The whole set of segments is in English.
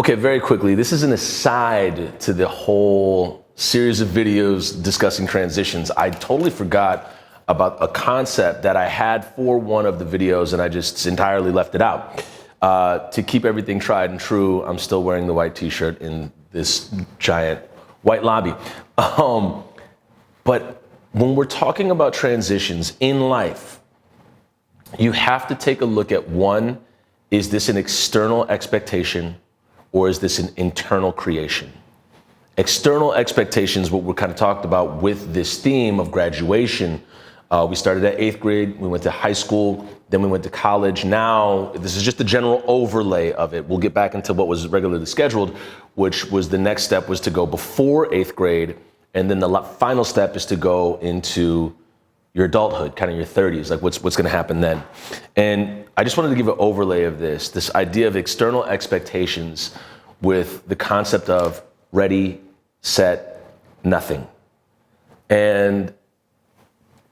Okay, very quickly, this is an aside to the whole series of videos discussing transitions. I totally forgot about a concept that I had for one of the videos and I just entirely left it out. To keep everything tried and true, I'm still wearing the white t-shirt in this giant white lobby. But when we're talking about transitions in life, you have to take a look at one, is this an external expectation or is this an internal creation? External expectations, what we're kind of talked about with this theme of graduation. We started at 8th grade, we went to high school, then we went to college. Now, this is just the general overlay of it. We'll get back into what was regularly scheduled, which was the next step was to go before 8th grade. And then the final step is to go into your adulthood, kind of your 30s, like what's going to happen then. And I just wanted to give an overlay of this idea of external expectations with the concept of ready, set, nothing. And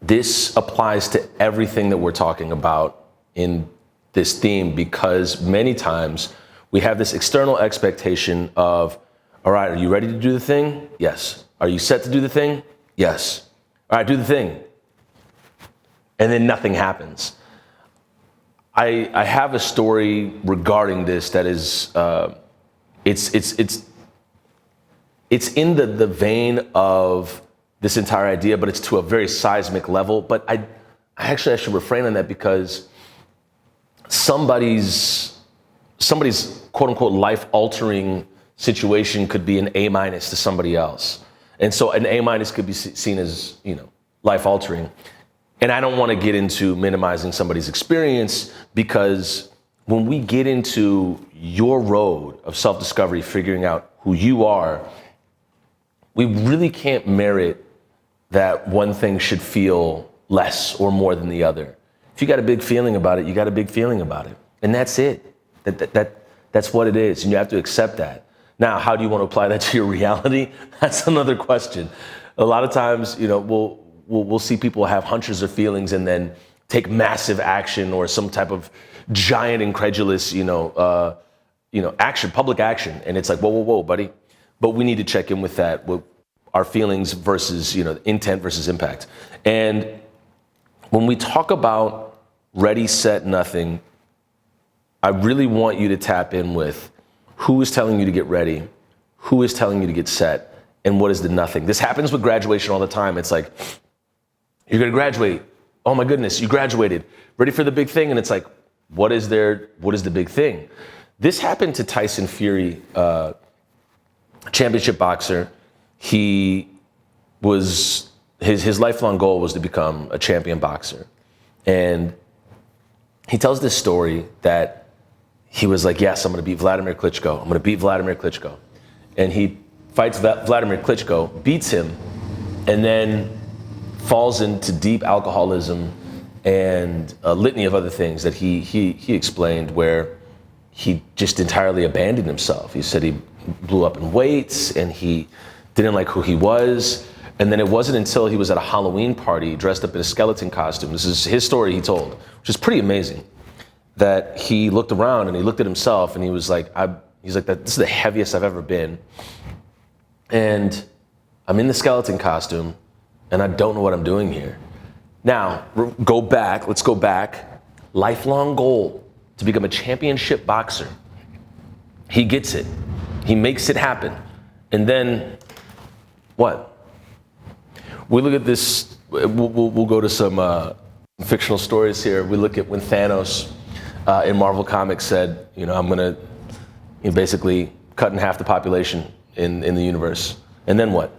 this applies to everything that we're talking about in this theme, because many times we have this external expectation of, all right, are you ready to do the thing? Yes. Are you set to do the thing? Yes. All right, do the thing. And then nothing happens. I have a story regarding this that is, it's in the vein of this entire idea, but it's to a very seismic level. But I should refrain on that, because somebody's quote unquote life altering situation could be an A- to somebody else. And so an A- could be seen as, life altering. And I don't want to get into minimizing somebody's experience, because when we get into your road of self-discovery, figuring out who you are, we really can't merit that one thing should feel less or more than the other. If you got a big feeling about it, you got a big feeling about it. And that's it. That's what it is. And you have to accept that. Now, how do you want to apply that to your reality? That's another question. A lot of times, we'll see people have hunches or feelings and then take massive action or some type of giant incredulous, action, public action. And it's like, whoa, buddy. But we need to check in with that, with our feelings versus, intent versus impact. And when we talk about ready, set, nothing, I really want you to tap in with who is telling you to get ready, who is telling you to get set, and what is the nothing. This happens with graduation all the time. It's like, you're gonna graduate. Oh my goodness, you graduated. Ready for the big thing? And it's like, what is the big thing? This happened to Tyson Fury, championship boxer. He was, his lifelong goal was to become a champion boxer. And he tells this story that he was like, yes, I'm gonna beat Vladimir Klitschko. I'm gonna beat Vladimir Klitschko. And he fights Vladimir Klitschko, beats him, and then falls into deep alcoholism and a litany of other things that he explained, where he just entirely abandoned himself. He said he blew up in weights and he didn't like who he was. And then it wasn't until he was at a Halloween party dressed up in a skeleton costume, this is his story he told, which is pretty amazing, that he looked around and he looked at himself and he was like, this is the heaviest I've ever been. And I'm in the skeleton costume and I don't know what I'm doing here. Now, let's go back. Lifelong goal to become a championship boxer. He gets it. He makes it happen. And then what? We look at this, we'll go to some fictional stories here. We look at when Thanos in Marvel Comics said, I'm gonna basically cut in half the population in the universe. And then what?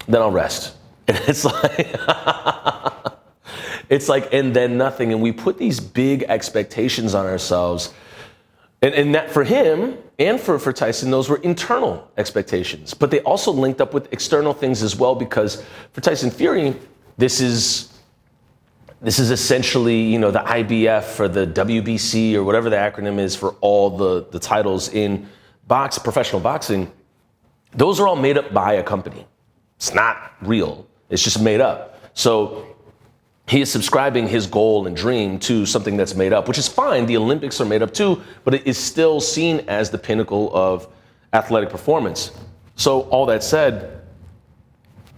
Then I'll rest. And it's like, and then nothing. And we put these big expectations on ourselves. And that for him and for Tyson, those were internal expectations. But they also linked up with external things as well, because for Tyson Fury, this is essentially, the IBF or the WBC or whatever the acronym is for all the titles in professional boxing. Those are all made up by a company. It's not real. It's just made up. So he is subscribing his goal and dream to something that's made up, which is fine. The Olympics are made up too, but it is still seen as the pinnacle of athletic performance. So all that said,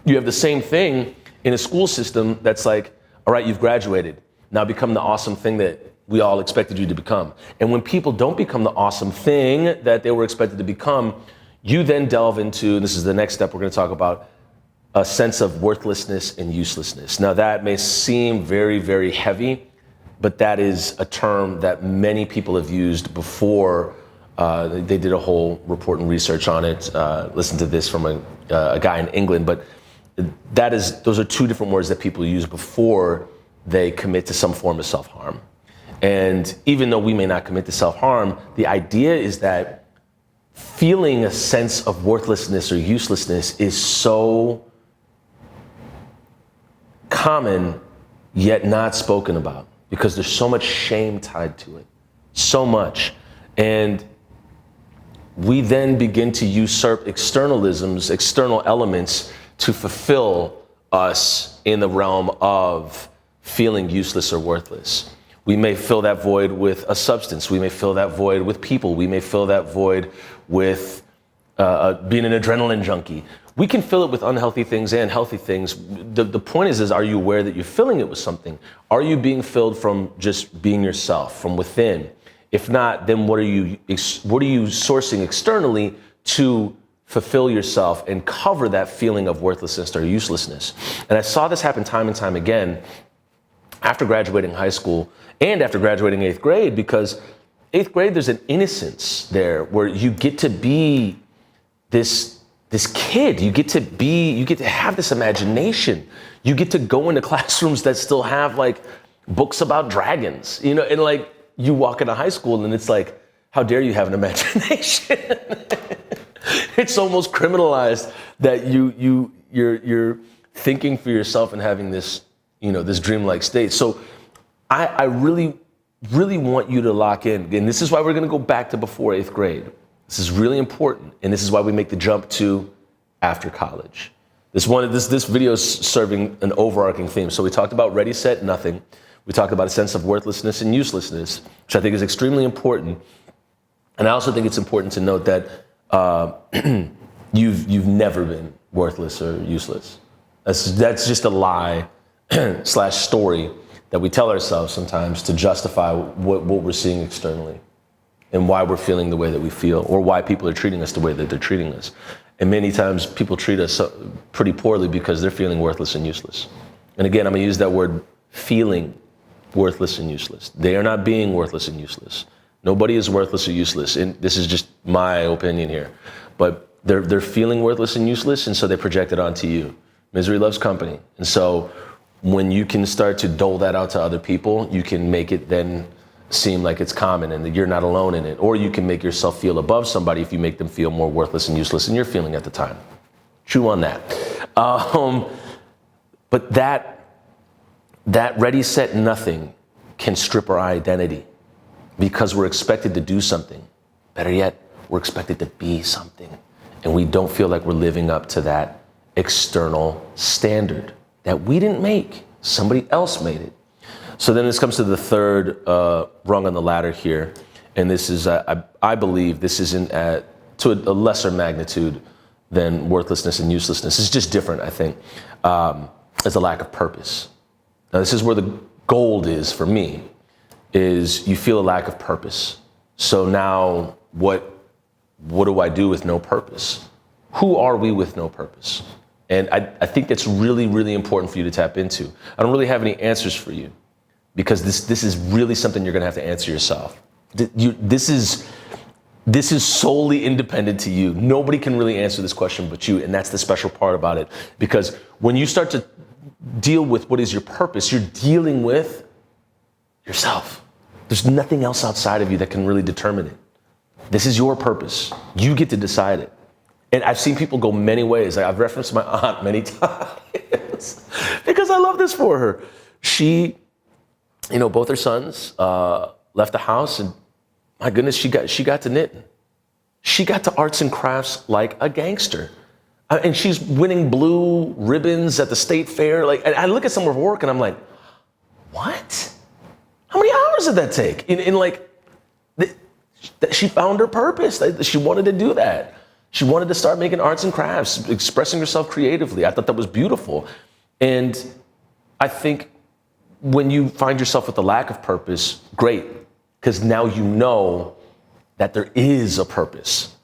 you have the same thing in a school system that's like, all right, you've graduated. Now become the awesome thing that we all expected you to become. And when people don't become the awesome thing that they were expected to become, you then delve into, and this is the next step we're going to talk about, a sense of worthlessness and uselessness. Now that may seem very, very heavy, but that is a term that many people have used before. They did a whole report and research on it. Listen to this from a guy in England, but those are two different words that people use before they commit to some form of self-harm. And even though we may not commit to self-harm, the idea is that feeling a sense of worthlessness or uselessness is so common yet not spoken about because there's so much shame tied to it, so much. And we then begin to usurp externalisms, external elements to fulfill us in the realm of feeling useless or worthless. We may fill that void with a substance. We may fill that void with people. We may fill that void with being an adrenaline junkie. We can fill it with unhealthy things and healthy things. The point is, are you aware that you're filling it with something? Are you being filled from just being yourself, from within? If not, then what are you sourcing externally to fulfill yourself and cover that feeling of worthlessness or uselessness? And I saw this happen time and time again after graduating high school and after graduating 8th grade, because 8th grade, there's an innocence there where you get to be this kid. You get to have this imagination. You get to go into classrooms that still have like books about dragons, and like you walk into high school and it's like, how dare you have an imagination? It's almost criminalized that you're thinking for yourself and having this, this dreamlike state. So I really, really want you to lock in. And this is why we're going to go back to before 8th grade. This is really important. And this is why we make the jump to after college. This video is serving an overarching theme. So we talked about ready, set, nothing. We talked about a sense of worthlessness and uselessness, which I think is extremely important. And I also think it's important to note that you've never been worthless or useless. That's just a lie / story that we tell ourselves sometimes to justify what we're seeing externally and why we're feeling the way that we feel, or why people are treating us the way that they're treating us. And many times people treat us pretty poorly because they're feeling worthless and useless. And again, I'm gonna use that word, feeling worthless and useless. They are not being worthless and useless. Nobody is worthless or useless. And this is just my opinion here. But they're feeling worthless and useless, and so they project it onto you. Misery loves company. And so when you can start to dole that out to other people, you can make it then seem like it's common and that you're not alone in it. Or you can make yourself feel above somebody if you make them feel more worthless and useless than you're feeling at the time. Chew on that. But that ready, set, nothing can strip our identity because we're expected to do something. Better yet, we're expected to be something. And we don't feel like we're living up to that external standard that we didn't make. Somebody else made it. So then this comes to the third rung on the ladder here. And this is, I believe, this isn't to a lesser magnitude than worthlessness and uselessness. It's just different, I think, as a lack of purpose. Now, this is where the gold is for me, is you feel a lack of purpose. So now what do I do with no purpose? Who are we with no purpose? And I think that's really, really important for you to tap into. I don't really have any answers for you because this is really something you're gonna have to answer yourself. This is solely independent to you. Nobody can really answer this question but you, and that's the special part about it. Because when you start to deal with what is your purpose, you're dealing with yourself. There's nothing else outside of you that can really determine it. This is your purpose. You get to decide it. And I've seen people go many ways. I've referenced my aunt many times because I love this for her. She, both her sons left the house, and my goodness, she got to knitting. She got to arts and crafts like a gangster. And she's winning blue ribbons at the state fair. And I look at some of her work and I'm like, what? How many hours did that take? She found her purpose. She wanted to do that. She wanted to start making arts and crafts, expressing herself creatively. I thought that was beautiful. And I think when you find yourself with a lack of purpose, great, because now you know that there is a purpose.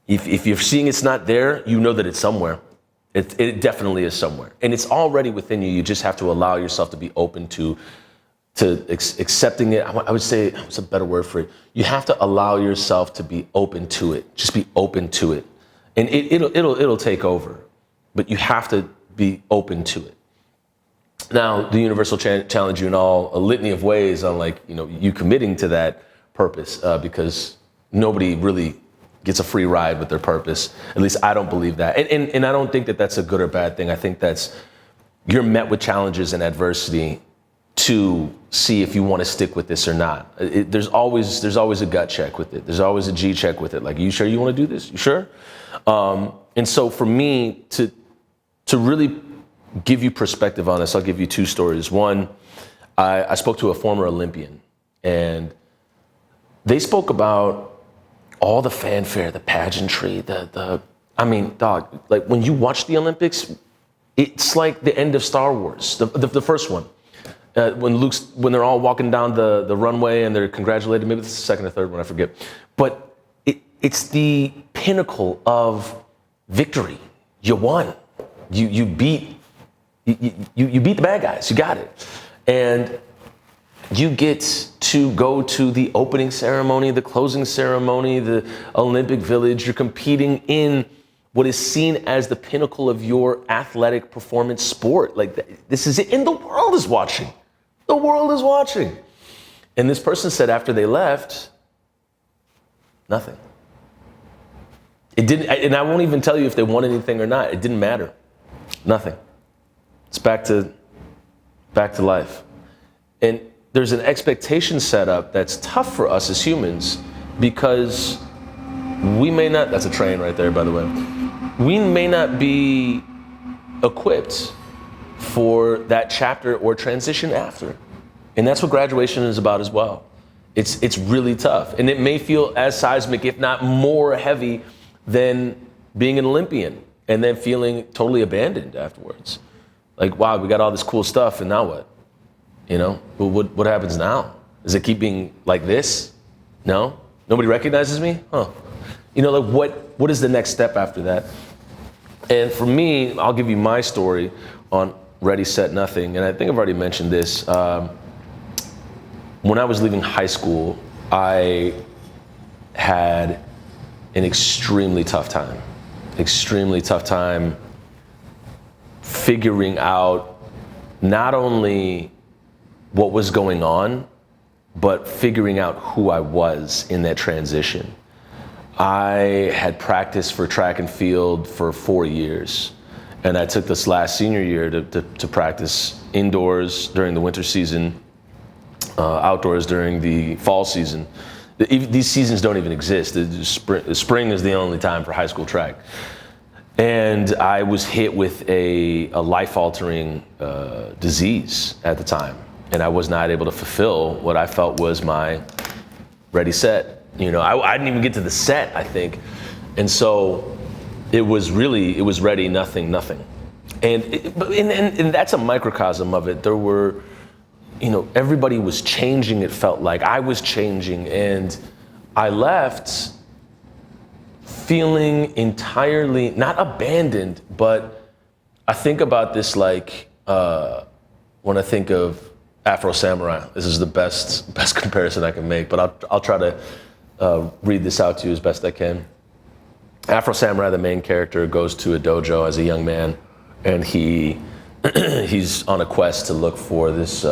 If you're seeing it's not there, you know that it's somewhere. It definitely is somewhere. And it's already within you. You just have to allow yourself to be open to accepting it. I would say, what's a better word for it? You have to allow yourself to be open to it. Just be open to it. And it'll take over. But you have to be open to it. Now, the universe will challenge you in a litany of ways on you committing to that purpose, because nobody really gets a free ride with their purpose. At least I don't believe that. And I don't think that that's a good or bad thing. I think you're met with challenges and adversity to see if you want to stick with this or not. There's always a gut check with it. There's always a G check with it. Like, you sure you want to do this? You sure? And so for me to really give you perspective on this, I'll give you two stories. One, I spoke to a former Olympian, and they spoke about all the fanfare, the pageantry, dog, like when you watch the Olympics, it's like the end of Star Wars, the first one. When they're all walking down the runway and they're congratulated, maybe it's the second or third one, I forget. But it's the pinnacle of victory. You won. You beat the bad guys. You got it. And you get to go to the opening ceremony, the closing ceremony, the Olympic Village. You're competing in what is seen as the pinnacle of your athletic performance sport. Like, this is it. And the world is watching. The world is watching. And this person said after they left, nothing. It didn't, and I won't even tell you if they won anything or not. It didn't matter. Nothing. It's back to life. And there's an expectation set up that's tough for us as humans, because we may not, that's a train right there, by the way. We may not be equipped for that chapter or transition after. And that's what graduation is about as well. It's really tough. And it may feel as seismic, if not more heavy, than being an Olympian and then feeling totally abandoned afterwards. Like, wow, we got all this cool stuff, and now what? Well, what happens now? Does it keep being like this? No? Nobody recognizes me? Huh. What is the next step after that? And for me, I'll give you my story on Ready, Set, Nothing. And I think I've already mentioned this. When I was leaving high school, I had an extremely tough time figuring out not only what was going on, but figuring out who I was in that transition. I had practiced for track and field for 4 years, and I took this last senior year to practice indoors during the winter season, outdoors during the fall season. These seasons don't even exist. Spring is the only time for high school track. And I was hit with a life-altering disease at the time. And I was not able to fulfill what I felt was my ready, set. I didn't even get to the set, I think. And so it was ready, nothing. And that's a microcosm of it. There were, everybody was changing, it felt like. I was changing, and I left feeling entirely, not abandoned, but I think about this like when I think of Afro Samurai. This is the best comparison I can make, but I'll try to read this out to you as best I can. Afro Samurai, the main character, goes to a dojo as a young man, and he's on a quest to look for this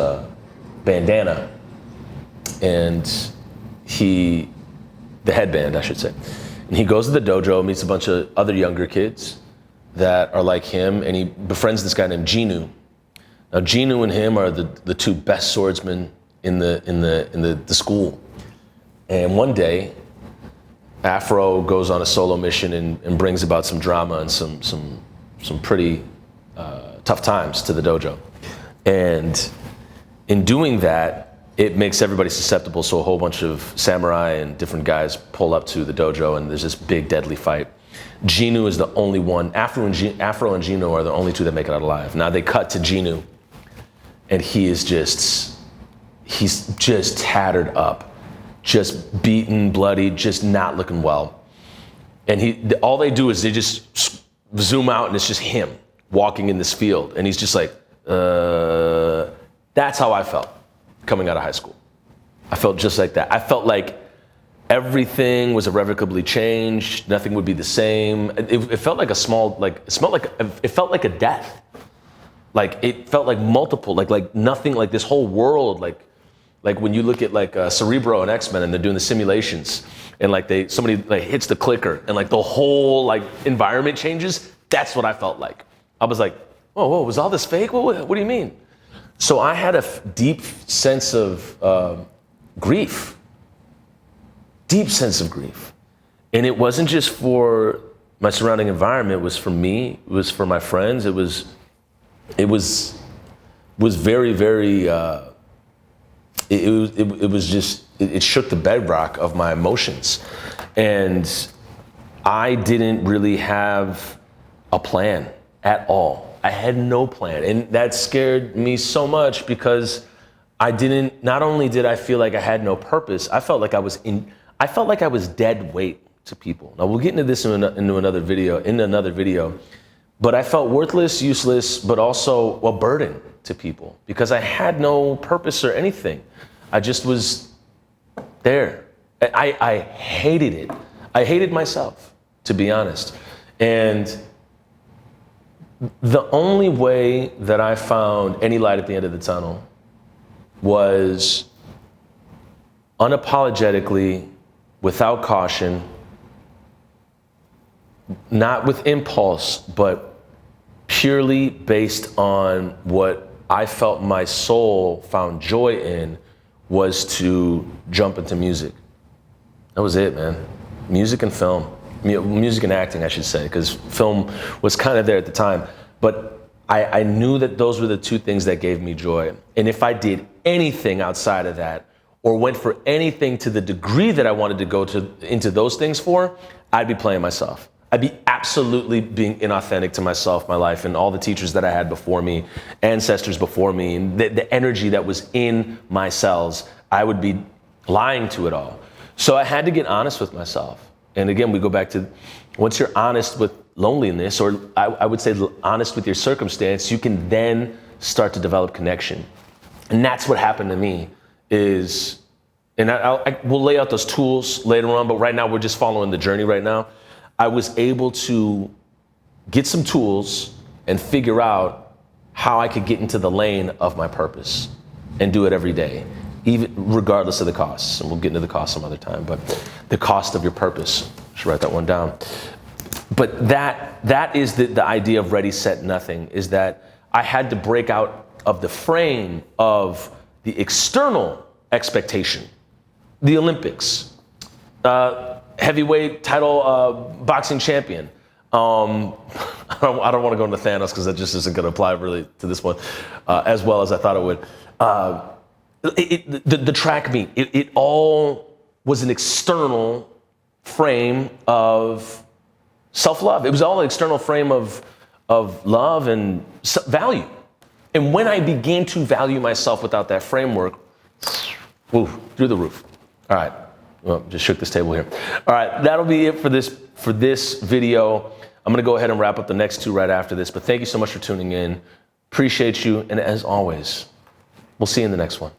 bandana, and the headband, I should say. And he goes to the dojo, meets a bunch of other younger kids that are like him, and he befriends this guy named Genu. Now, Genu and him are the two best swordsmen in the school. And one day, Afro goes on a solo mission and brings about some drama and some pretty tough times to the dojo. And in doing that, it makes everybody susceptible, so a whole bunch of samurai and different guys pull up to the dojo, and there's this big deadly fight. Genu is the only one. Afro and Genu are the only two that make it out alive. Now they cut to Genu, and he's just tattered up, just beaten, bloody, just not looking well. And all they do is they just zoom out, and it's just him walking in this field, and he's just like, that's how I felt coming out of high school. I felt just like that. I felt like everything was irrevocably changed. Nothing would be the same. It felt like it felt like a death. Like it felt like multiple, like nothing, like this whole world, like when you look at Cerebro and X-Men and they're doing the simulations and somebody hits the clicker and the whole environment changes. That's what I felt like. I was like, whoa, was all this fake? What do you mean? So I had a deep sense of grief. Deep sense of grief. And it wasn't just for my surrounding environment, it was for me, it was for my friends, it was very, very, it shook the bedrock of my emotions. And I didn't really have a plan at all. I had no plan. And that scared me so much because not only did I feel like I had no purpose, I felt like I was dead weight to people. Now we'll get into this in another video, but I felt worthless, useless, but also a burden to people because I had no purpose or anything. I just was there. I hated it. I hated myself, to be honest. And the only way that I found any light at the end of the tunnel was unapologetically, without caution, not with impulse, but purely based on what I felt my soul found joy in, was to jump into music. That was it, man. Music and film. Music and acting, I should say, because film was kind of there at the time. But I knew that those were the two things that gave me joy. And if I did anything outside of that, or went for anything to the degree that I wanted to go into those things for, I'd be playing myself. I'd be absolutely being inauthentic to myself, my life, and all the teachers that I had before me, ancestors before me, and the energy that was in my cells. I would be lying to it all. So I had to get honest with myself. And again, we go back to, once you're honest with loneliness, or I would say honest with your circumstance, you can then start to develop connection. And that's what happened to me. We'll lay out those tools later on, but right now we're just following the journey right now. I was able to get some tools and figure out how I could get into the lane of my purpose and do it every day, even regardless of the costs. And we'll get into the cost some other time, but the cost of your purpose. I should write that one down. But that is the idea of ready, set, nothing, is that I had to break out of the frame of the external expectation, the Olympics, heavyweight title boxing champion. I don't want to go into Thanos because that just isn't going to apply really to this one as well as I thought it would. The track meet, it all was an external frame of self-love. It was all an external frame of love and value. And when I began to value myself without that framework, woo, through the roof. All right, well, just shook this table here. All right, that'll be it for this video. I'm gonna go ahead and wrap up the next two right after this, but thank you so much for tuning in. Appreciate you, and as always, we'll see you in the next one.